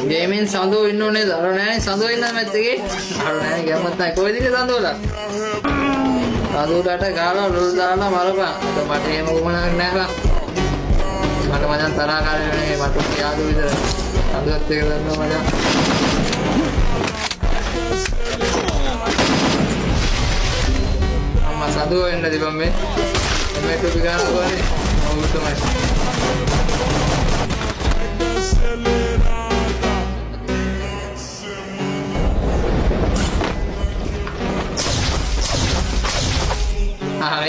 Gaming සඳෝ ඉන්න ඕනේ දර නෑනේ සඳෝ ඉන්න මැත් එකේ අර නෑනේ ගමත් නැහැ කොයිද ඉන්නේ සඳෝලා සඳෝලට ගාලා රුල් දාලා මරපන් අද මට එහෙම වුණාක් නෑ බං මට මචං තරහකාරී වෙන්නේ මට කියාදු විතර සඳෝත් එක දන්නවා මචං අම්මා සඳෝ එන්න දිබම් මේ මේ ටොපි ගන්න ඕනේ මොකද තමයි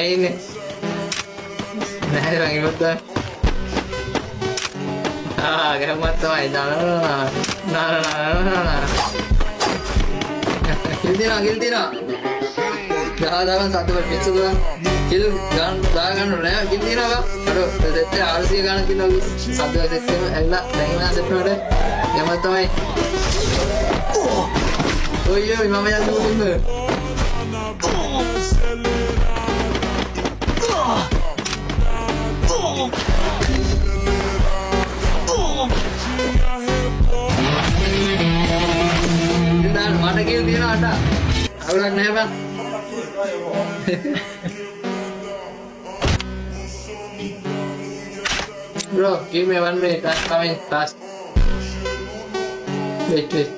ini nah yang itu tuh gamat tuh nah giltino jangan satu berpikir tuh kill jangan udah giltino kan aduh teteh harus sih kan kita satu teteh enak dengan satu deh gamat tuh oh iya mama yang dulu mana kill dia ada udah nih bang bro give me 1 minute that's coming fast wait okay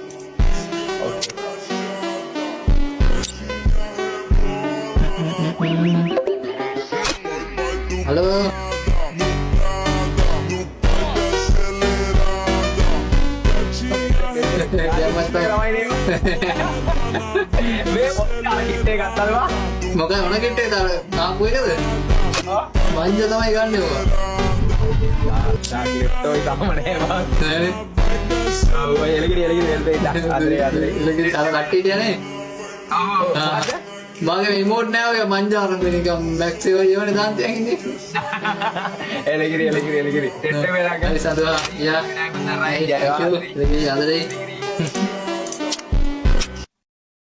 halo මොකද මොන කිට්ටේ දාලා තාපු එකද? මංජ තමයි ගන්නෙ ඔය. තාකිට්ටෝයි තාම නෑ බං. නෑනේ. ඔය එලගිරි එල්බේ අදරේ එලගිරි අර කට්ටියට යන්නේ. මගේ රිමෝට් නෑ ඔය මංජාරන් වෙනිකම් මැක්ස් එක යවනේ දාන්තියන් ඉන්නේ. එලගිරි ටෙට්ටේ වෙලා ගන්න. සතුවා යා. එලගිරි අදරේ